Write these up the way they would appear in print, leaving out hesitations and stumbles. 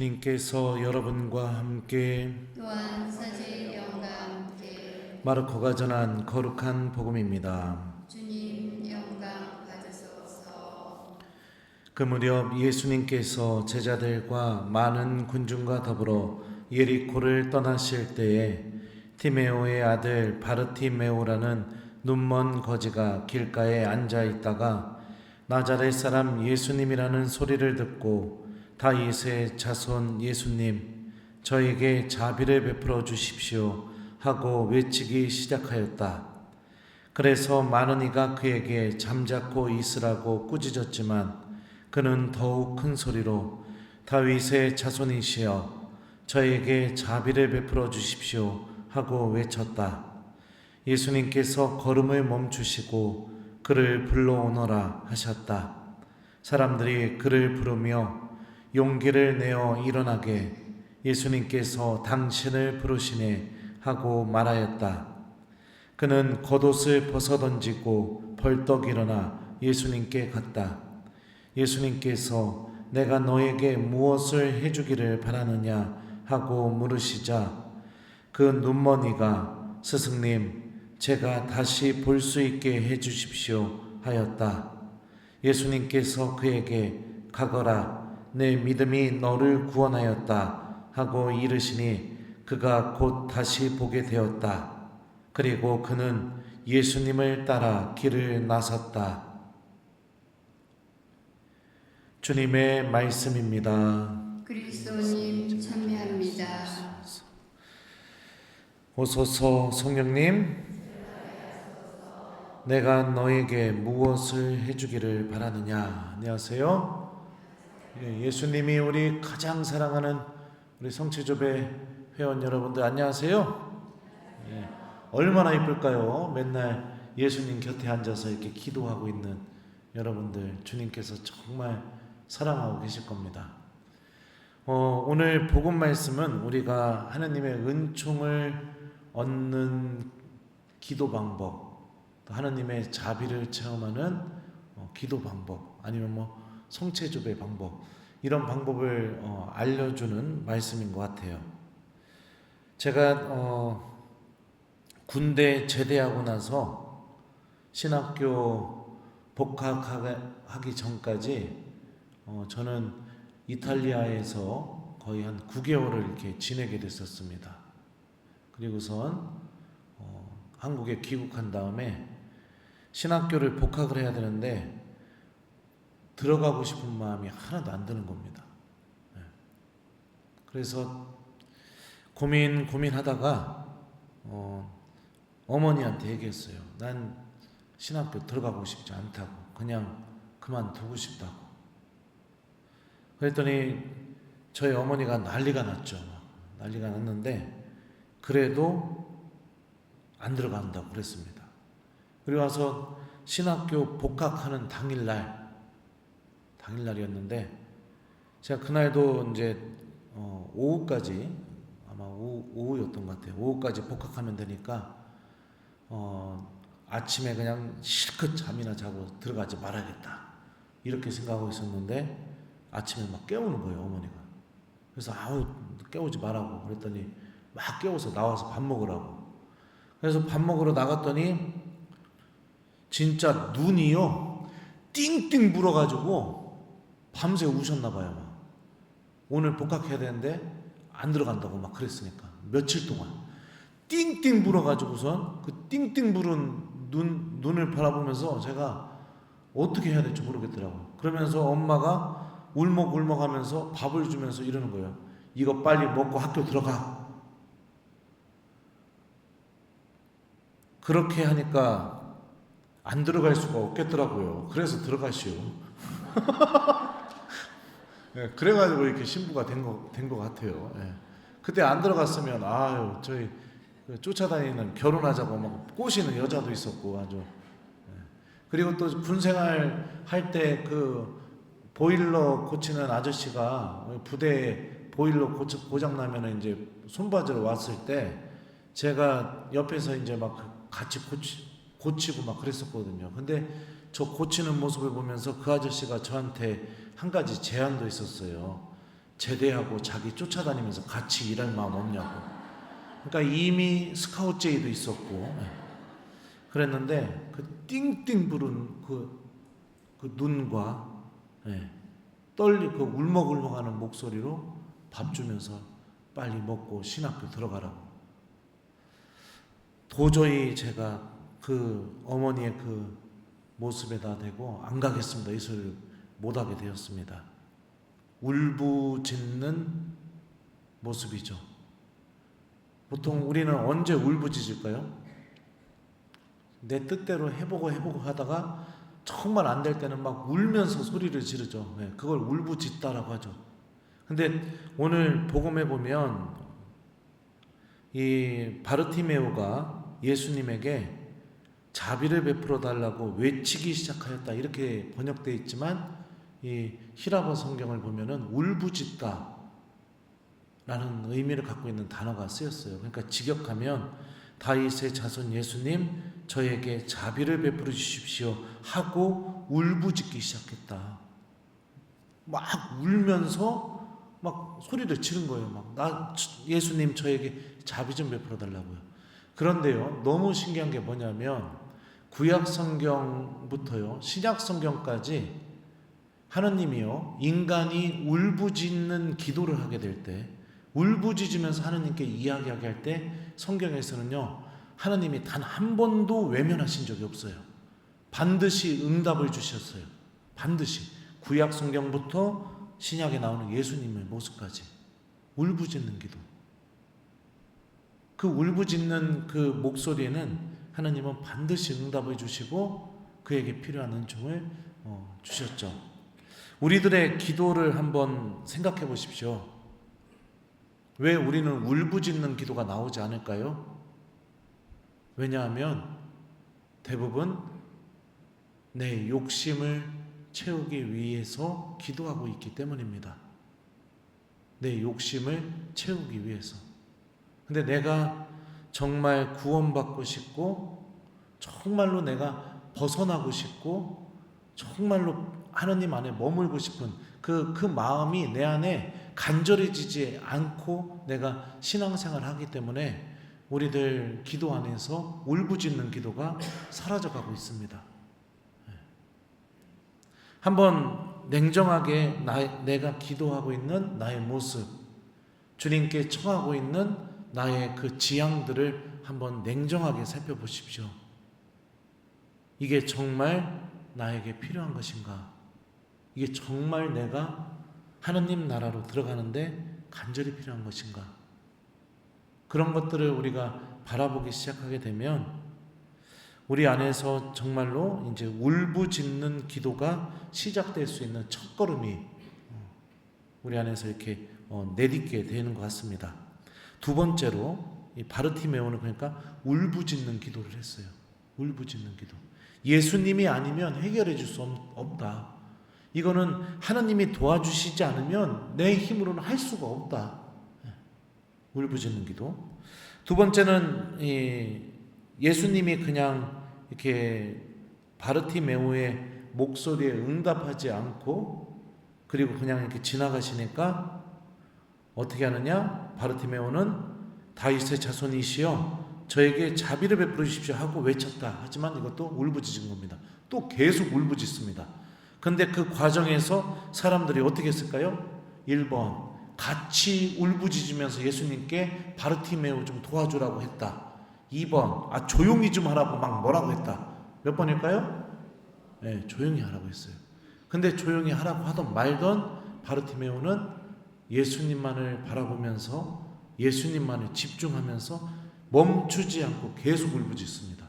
주님께서 여러분과 함께 또한 사제의 영과 함께 마르코가 전한 거룩한 복음입니다. 주님 영광 받으소서. 그 무렵 예수님께서 제자들과 많은 군중과 더불어 예리코를 떠나실 때에 티메오의 아들 바르티메오라는 눈먼 거지가 길가에 앉아 있다가 나자렛 사람 예수님이라는 소리를 듣고 다윗의 자손 예수님, 저에게 자비를 베풀어 주십시오 하고 외치기 시작하였다. 그래서 많은 이가 그에게 잠자코 있으라고 꾸짖었지만 그는 더욱 큰 소리로 다윗의 자손이시여 저에게 자비를 베풀어 주십시오 하고 외쳤다. 예수님께서 걸음을 멈추시고 그를 불러오너라 하셨다. 사람들이 그를 부르며 용기를 내어 일어나게 예수님께서 당신을 부르시네 하고 말하였다. 그는 겉옷을 벗어던지고 벌떡 일어나 예수님께 갔다. 예수님께서 내가 너에게 무엇을 해주기를 바라느냐 하고 물으시자 그 눈머니가 스승님 제가 다시 볼 수 있게 해주십시오 하였다. 예수님께서 그에게 가거라 내 믿음이 너를 구원하였다 하고 이르시니 그가 곧 다시 보게 되었다. 그리고 그는 예수님을 따라 길을 나섰다. 주님의 말씀입니다. 그리스도님 참여합니다. 오소서 성령님, 내가 너에게 무엇을 해주기를 바라느냐. 안녕하세요. 예수님이 우리 가장 사랑하는 우리 성체조배 회원 여러분들 안녕하세요. 얼마나 이쁠까요? 맨날 예수님 곁에 앉아서 이렇게 기도하고 있는 여러분들 주님께서 정말 사랑하고 계실 겁니다. 오늘 복음 말씀은 우리가 하나님의 은총을 얻는 기도 방법, 또 하나님의 자비를 체험하는 기도 방법, 아니면 성체조배 방법, 이런 방법을 알려주는 말씀인 것 같아요. 제가 군대 제대하고 나서 신학교 복학하기 전까지 저는 이탈리아에서 거의 한 9개월을 이렇게 지내게 됐었습니다. 그리고선 한국에 귀국한 다음에 신학교를 복학을 해야 되는데 들어가고 싶은 마음이 하나도 안 드는 겁니다. 그래서 고민하다가 어머니한테 얘기했어요. 난 신학교 들어가고 싶지 않다고, 그냥 그만두고 싶다고. 그랬더니 저희 어머니가 난리가 났죠. 난리가 났는데 그래도 안 들어간다고 그랬습니다. 그리고 와서 신학교 복학하는 당일날이었는데 제가 그날도 이제 오후까지, 아마 오후였던 것 같아요. 오후까지 복학하면 되니까 아침에 그냥 실컷 잠이나 자고 들어가지 말아야겠다 이렇게 생각하고 있었는데 아침에 막 깨우는 거예요, 어머니가. 그래서 깨우지 말라고 그랬더니 막 깨워서 나와서 밥 먹으라고. 그래서 밥 먹으러 나갔더니 진짜 눈이요 띵띵 불어가지고 밤새 우셨나 봐요. 오늘 복학해야 되는데 안 들어간다고 막 그랬으니까 며칠 동안 띵띵 불어가지고선 그 띵띵 부른 눈을 바라보면서 제가 어떻게 해야 될지 모르겠더라고요. 그러면서 엄마가 울먹울먹 하면서 밥을 주면서 이러는 거예요. 이거 빨리 먹고 학교 들어가. 그렇게 하니까 안 들어갈 수가 없겠더라고요. 그래서 들어가시오. 그래가지고 이렇게 신부가 된 것 같아요. 그때 안 들어갔으면 저희 쫓아다니는 결혼하자고 막 꼬시는 여자도 있었고 아주. 그리고 또 군생활 할 때 그 보일러 고치는 아저씨가 부대에 보일러 고장 나면은 이제 손봐주러 왔을 때 제가 옆에서 이제 막 같이 고치고 막 그랬었거든요. 근데 저 고치는 모습을 보면서 그 아저씨가 저한테 한 가지 제안도 있었어요. 제대하고 자기 쫓아다니면서 같이 일할 마음 없냐고. 그러니까 이미 스카우트제의도 있었고 그랬는데 그 띵띵 부른 그 눈과 그 울먹울먹하는 목소리로 밥 주면서 빨리 먹고 신학교 들어가라고. 도저히 제가 그 어머니의 그 모습에다 대고 안 가겠습니다. 이 소리를 못하게 되었습니다. 울부짖는 모습이죠. 보통 우리는 언제 울부짖을까요? 내 뜻대로 해보고 하다가 정말 안 될 때는 막 울면서 소리를 지르죠. 그걸 울부짖다라고 하죠. 근데 오늘 복음에 보면 이 바르티메오가 예수님에게 자비를 베풀어 달라고 외치기 시작하였다 이렇게 번역되어 있지만 이 히라버 성경을 보면은 울부짖다 라는 의미를 갖고 있는 단어가 쓰였어요. 그러니까 직역하면 다윗의 자손 예수님 저에게 자비를 베풀어 주십시오 하고 울부짖기 시작했다. 막 울면서 막 소리를 지른 거예요. 예수님 저에게 자비 좀 베풀어 달라고요. 그런데요, 너무 신기한 게 뭐냐면 구약 성경부터요 신약 성경까지 하느님이요 인간이 울부짖는 기도를 하게 될 때, 울부짖으면서 하느님께 이야기하게 할 때 성경에서는요 하느님이 단 한 번도 외면하신 적이 없어요. 반드시 응답을 주셨어요. 반드시. 구약 성경부터 신약에 나오는 예수님의 모습까지 울부짖는 기도. 그 울부짖는 그 목소리에는 하나님은 반드시 응답을 주시고 그에게 필요한 은총을 주셨죠. 우리들의 기도를 한번 생각해 보십시오. 왜 우리는 울부짖는 기도가 나오지 않을까요? 왜냐하면 대부분 내 욕심을 채우기 위해서 기도하고 있기 때문입니다. 내 욕심을 채우기 위해서. 근데 내가 정말 구원받고 싶고 정말로 내가 벗어나고 싶고 정말로 하느님 안에 머물고 싶은 그 마음이 내 안에 간절해지지 않고 내가 신앙생활을 하기 때문에 우리들 기도 안에서 울부짖는 기도가 사라져가고 있습니다. 한번 냉정하게 내가 기도하고 있는 나의 모습, 주님께 청하고 있는 나의 그 지향들을 한번 냉정하게 살펴보십시오. 이게 정말 나에게 필요한 것인가? 이게 정말 내가 하느님 나라로 들어가는데 간절히 필요한 것인가? 그런 것들을 우리가 바라보기 시작하게 되면 우리 안에서 정말로 이제 울부짖는 기도가 시작될 수 있는 첫걸음이 우리 안에서 이렇게 내딛게 되는 것 같습니다. 두 번째로 이 바르티메오는 그러니까 울부짖는 기도를 했어요. 울부짖는 기도. 예수님이 아니면 해결해 줄 수 없다. 이거는 하나님이 도와주시지 않으면 내 힘으로는 할 수가 없다. 울부짖는 기도. 두 번째는 예수님이 그냥 이렇게 바르티메오의 목소리에 응답하지 않고 그리고 그냥 이렇게 지나가시니까 어떻게 하느냐? 바르티메오는 다윗의 자손이시여 저에게 자비를 베풀어 주십시오 하고 외쳤다. 하지만 이것도 울부짖은 겁니다. 또 계속 울부짖습니다. 그런데 그 과정에서 사람들이 어떻게 했을까요? 1번 같이 울부짖으면서 예수님께 바르티메오 좀 도와주라고 했다. 2번 조용히 좀 하라고 막 뭐라고 했다. 몇 번일까요? 네, 조용히 하라고 했어요. 근데 조용히 하라고 하던 말던 바르티메오는 예수님만을 바라보면서 예수님만을 집중하면서 멈추지 않고 계속 울부짖습니다.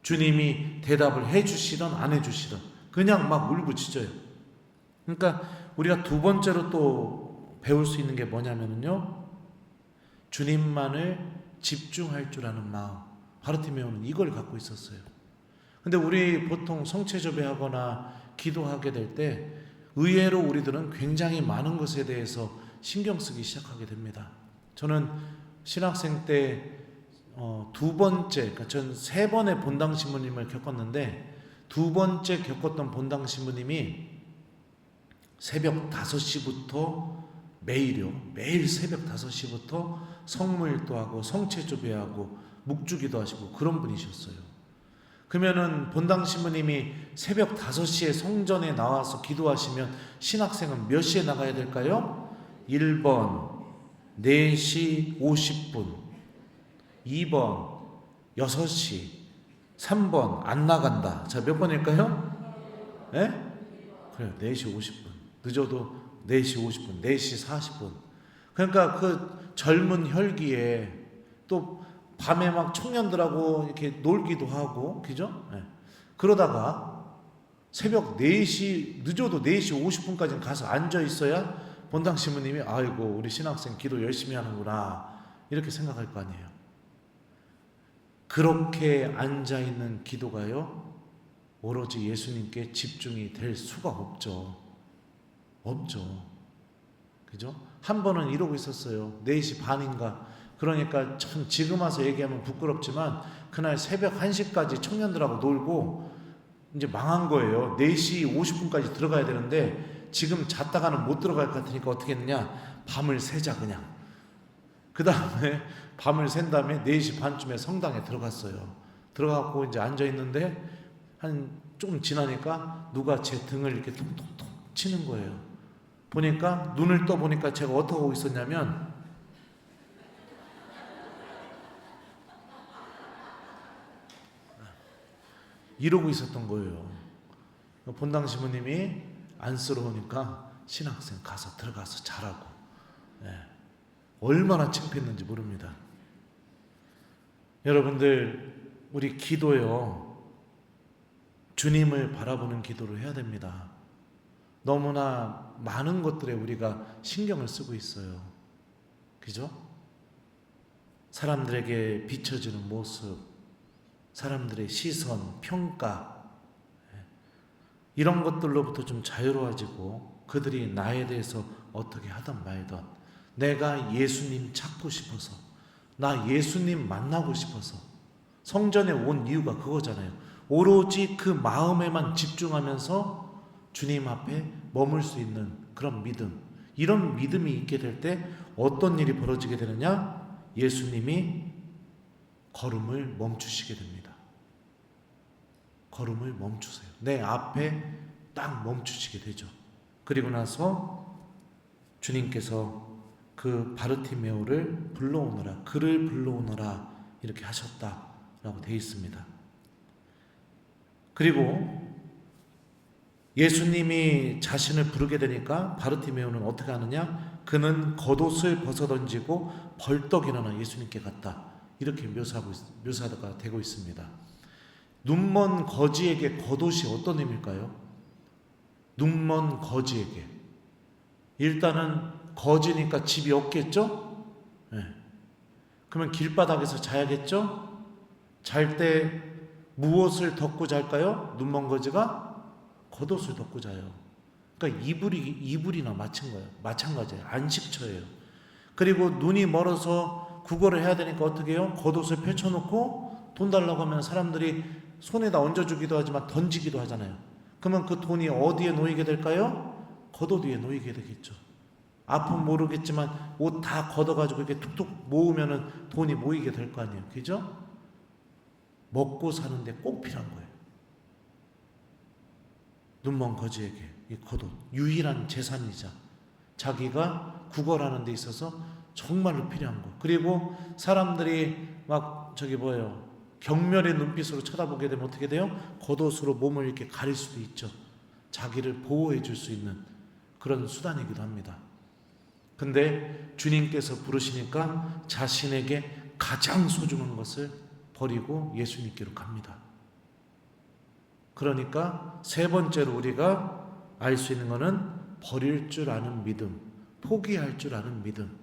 주님이 대답을 해주시든 안 해주시든 그냥 막 울부짖어요. 그러니까 우리가 두 번째로 또 배울 수 있는 게 뭐냐면요, 주님만을 집중할 줄 아는 마음. 바르티메오는 이걸 갖고 있었어요. 근데 우리 보통 성체조배하거나 기도하게 될 때 의외로 우리들은 굉장히 많은 것에 대해서 신경 쓰기 시작하게 됩니다. 저는 신학생 때 두 번째, 그러니까 전 세 번의 본당 신부님을 겪었는데 두 번째 겪었던 본당 신부님이 새벽 5시부터 매일요. 매일 새벽 5시부터 성물도 하고 성체조배하고 묵주기도 하시고 그런 분이셨어요. 그러면은 본당 신부님이 새벽 5시에 성전에 나와서 기도하시면 신학생은 몇 시에 나가야 될까요? 1번 4시 50분, 2번 6시, 3번 안 나간다. 자, 몇 번일까요? 예? 그래요. 4시 50분. 늦어도 4시 50분, 4시 40분. 그러니까 그 젊은 혈기에 또 밤에 막 청년들하고 이렇게 놀기도 하고, 그죠? 예. 그러다가 새벽 4시, 늦어도 4시 50분까지는 가서 앉아 있어야 본당 신부님이 아이고, 우리 신학생 기도 열심히 하는구나. 이렇게 생각할 거 아니에요. 그렇게 앉아 있는 기도가요, 오로지 예수님께 집중이 될 수가 없죠. 없죠. 그죠? 한 번은 이러고 있었어요. 4시 반인가. 그러니까 참 지금 와서 얘기하면 부끄럽지만 그날 새벽 1시까지 청년들하고 놀고 이제 망한 거예요. 4시 50분까지 들어가야 되는데 지금 잤다가는 못 들어갈 것 같으니까 어떻게 했느냐? 밤을 새자 그냥. 그 다음에 밤을 샌 다음에 4시 반쯤에 성당에 들어갔어요. 들어가고 이제 앉아 있는데 한 조금 지나니까 누가 제 등을 이렇게 톡톡톡 치는 거예요. 보니까 눈을 떠 보니까 제가 어떻게 하고 있었냐면 이러고 있었던 거예요. 본당 신부님이 안쓰러우니까 신학생 가서 들어가서 자라고. 예. 얼마나 창피했는지 모릅니다. 여러분들, 우리 기도요, 주님을 바라보는 기도를 해야 됩니다. 너무나 많은 것들에 우리가 신경을 쓰고 있어요. 그죠? 사람들에게 비춰지는 모습, 사람들의 시선, 평가, 이런 것들로부터 좀 자유로워지고 그들이 나에 대해서 어떻게 하든 말든 내가 예수님 찾고 싶어서, 나 예수님 만나고 싶어서 성전에 온 이유가 그거잖아요. 오로지 그 마음에만 집중하면서 주님 앞에 머물 수 있는 그런 믿음, 이런 믿음이 있게 될 때 어떤 일이 벌어지게 되느냐? 예수님이 걸음을 멈추시게 됩니다. 걸음을 멈추세요. 내 앞에 딱 멈추시게 되죠. 그리고 나서 주님께서 그 바르티메오를 불러오너라, 그를 불러오너라 이렇게 하셨다라고 되어 있습니다. 그리고 예수님이 자신을 부르게 되니까 바르티메오는 어떻게 하느냐? 그는 겉옷을 벗어던지고 벌떡 일어나 예수님께 갔다. 이렇게 묘사가 되고 있습니다. 눈먼 거지에게 겉옷이 어떤 의미일까요? 눈먼 거지에게. 일단은 거지니까 집이 없겠죠? 네. 그러면 길바닥에서 자야겠죠? 잘 때 무엇을 덮고 잘까요? 눈먼 거지가 겉옷을 덮고 자요. 그러니까 이불이나 마찬가지예요. 안식처예요. 그리고 눈이 멀어서 구걸을 해야 되니까 어떻게 해요? 겉옷을 펼쳐놓고 돈 달라고 하면 사람들이 손에다 얹어주기도 하지만 던지기도 하잖아요. 그러면 그 돈이 어디에 놓이게 될까요? 겉옷 위에 놓이게 되겠죠. 앞은 모르겠지만 옷 다 걷어가지고 이렇게 툭툭 모으면은 돈이 모이게 될 거 아니에요. 그죠? 먹고 사는데 꼭 필요한 거예요. 눈먼 거지에게 이 겉옷, 유일한 재산이자 자기가 구걸하는 데 있어서 정말로 필요한 거. 그리고 사람들이 막 경멸의 눈빛으로 쳐다보게 되면 어떻게 돼요? 겉옷으로 몸을 이렇게 가릴 수도 있죠. 자기를 보호해 줄 수 있는 그런 수단이기도 합니다. 근데 주님께서 부르시니까 자신에게 가장 소중한 것을 버리고 예수님께로 갑니다. 그러니까 세 번째로 우리가 알 수 있는 것은 버릴 줄 아는 믿음, 포기할 줄 아는 믿음.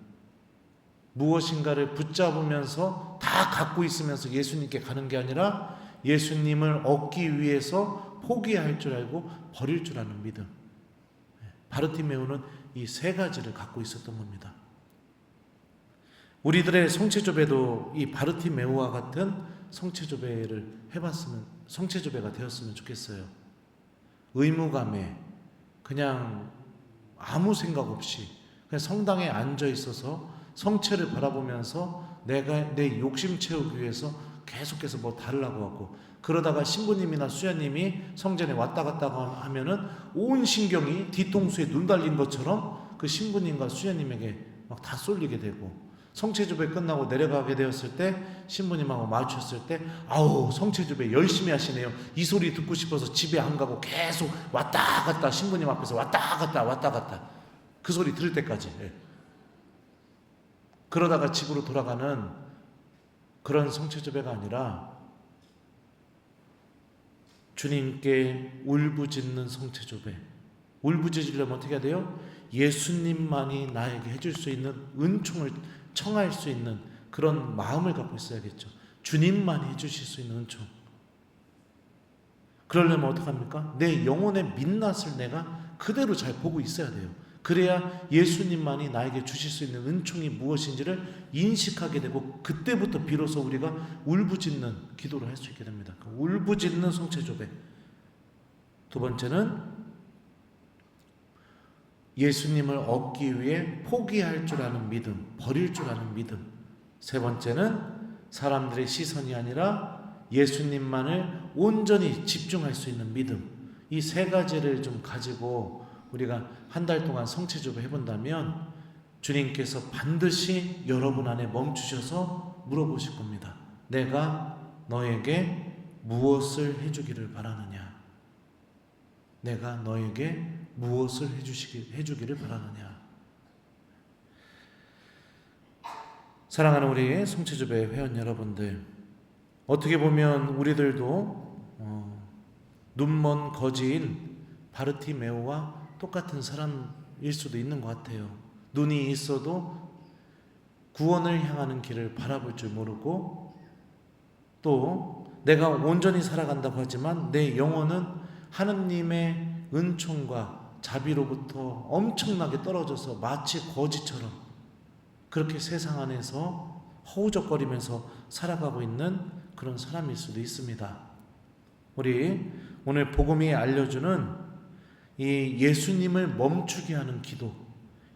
무엇인가를 붙잡으면서 다 갖고 있으면서 예수님께 가는 게 아니라 예수님을 얻기 위해서 포기할 줄 알고 버릴 줄 아는 믿음. 바르티메오는 이 세 가지를 갖고 있었던 겁니다. 우리들의 성체조배도 이 바르티메오와 같은 성체조배가 되었으면 좋겠어요. 의무감에 그냥 아무 생각 없이 그냥 성당에 앉아 있어서 성체를 바라보면서 내가 내 욕심 채우기 위해서 계속해서 뭐 달라고 하고, 그러다가 신부님이나 수녀님이 성전에 왔다 갔다 하면은 온 신경이 뒤통수에 눈 달린 것처럼 그 신부님과 수녀님에게 막 다 쏠리게 되고, 성체주배 끝나고 내려가게 되었을 때 신부님하고 마주쳤을 때 아우 성체주배 열심히 하시네요, 이 소리 듣고 싶어서 집에 안 가고 계속 왔다 갔다 신부님 앞에서 왔다 갔다 그 소리 들을 때까지, 그러다가 집으로 돌아가는 그런 성체주배가 아니라 주님께 울부짖는 성체조배. 울부짖으려면 어떻게 해야 돼요? 예수님만이 나에게 해줄 수 있는 은총을 청할 수 있는 그런 마음을 갖고 있어야겠죠. 주님만이 해주실 수 있는 은총. 그러려면 어떡합니까? 내 영혼의 민낯을 내가 그대로 잘 보고 있어야 돼요. 그래야 예수님만이 나에게 주실 수 있는 은총이 무엇인지를 인식하게 되고, 그때부터 비로소 우리가 울부짖는 기도를 할 수 있게 됩니다. 울부짖는 성체조배. 두 번째는 예수님을 얻기 위해 포기할 줄 아는 믿음, 버릴 줄 아는 믿음. 세 번째는 사람들의 시선이 아니라 예수님만을 온전히 집중할 수 있는 믿음. 이 세 가지를 좀 가지고 우리가 한 달 동안 성체조배 해본다면 주님께서 반드시 여러분 안에 멈추셔서 물어보실 겁니다. 내가 너에게 무엇을 해주기를 바라느냐? 내가 너에게 무엇을 해주기를 바라느냐? 사랑하는 우리 성체조배 회원 여러분들, 어떻게 보면 우리들도 눈먼 거지인 바르티메오와 똑같은 사람일 수도 있는 것 같아요. 눈이 있어도 구원을 향하는 길을 바라볼 줄 모르고, 또 내가 온전히 살아간다고 하지만 내 영혼은 하느님의 은총과 자비로부터 엄청나게 떨어져서 마치 거지처럼 그렇게 세상 안에서 허우적거리면서 살아가고 있는 그런 사람일 수도 있습니다. 우리 오늘 복음이 알려주는 이 예수님을 멈추게 하는 기도,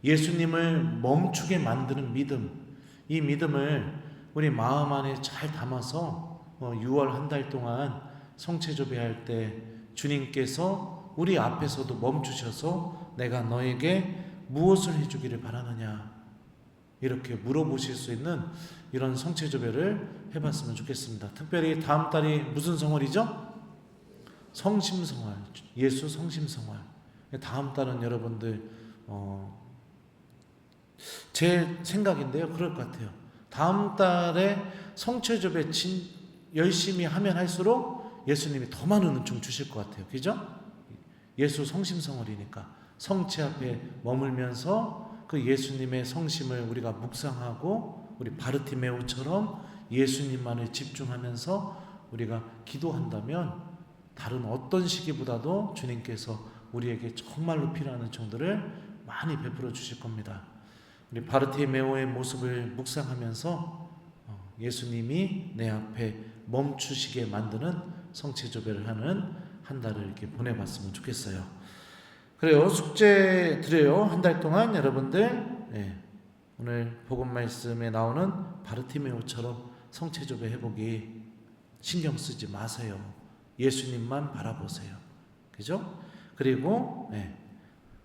예수님을 멈추게 만드는 믿음, 이 믿음을 우리 마음 안에 잘 담아서 6월 한 달 동안 성체조배할 때 주님께서 우리 앞에서도 멈추셔서 내가 너에게 무엇을 해주기를 바라느냐, 이렇게 물어보실 수 있는 이런 성체조배를 해봤으면 좋겠습니다. 특별히 다음 달이 무슨 성월이죠? 성심성월, 예수 성심성월. 다음 달은 여러분들 제 생각인데요, 그럴 것 같아요. 다음 달에 성체조배 열심히 하면 할수록 예수님이 더 많은 은총 주실 것 같아요. 그죠? 예수 성심성월이니까 성체 앞에 머물면서 그 예수님의 성심을 우리가 묵상하고, 우리 바르티메오처럼 예수님만을 집중하면서 우리가 기도한다면 다른 어떤 시기보다도 주님께서 우리에게 정말로 필요한 은총들을 많이 베풀어 주실 겁니다. 우리 바르티메오의 모습을 묵상하면서 예수님이 내 앞에 멈추시게 만드는 성체조배를 하는 한 달을 이렇게 보내봤으면 좋겠어요. 그래요, 숙제 드려요. 한 달 동안 여러분들 오늘 복음 말씀에 나오는 바르티메오처럼 성체조배 해보기 신경 쓰지 마세요. 예수님만 바라보세요. 그죠? 그리고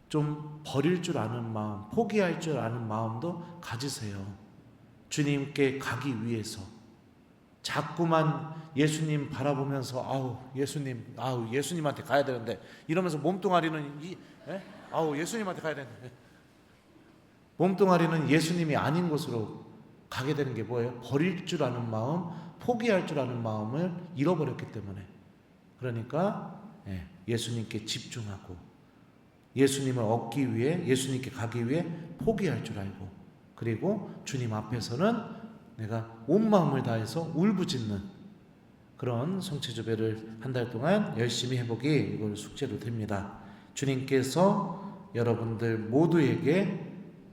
좀 버릴 줄 아는 마음, 포기할 줄 아는 마음도 가지세요. 주님께 가기 위해서. 자꾸만 예수님 바라보면서 예수님한테 가야 되는데 이러면서 몸뚱아리는 예수님한테 가야 되는데, 몸뚱아리는 예수님이 아닌 곳으로 가게 되는 게 뭐예요? 버릴 줄 아는 마음, 포기할 줄 아는 마음을 잃어버렸기 때문에. 그러니까 예수님께 집중하고, 예수님을 얻기 위해, 예수님께 가기 위해 포기할 줄 알고, 그리고 주님 앞에서는 내가 온 마음을 다해서 울부짖는 그런 성체조배를 한 달 동안 열심히 해보기, 이걸 숙제로 됩니다. 주님께서 여러분들 모두에게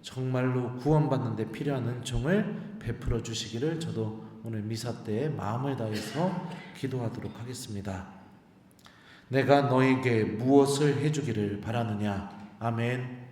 정말로 구원받는 데 필요한 은총을 베풀어 주시기를 저도 오늘 미사 때 마음을 다해서 기도하도록 하겠습니다. 내가 너에게 무엇을 해주기를 바라느냐? 아멘.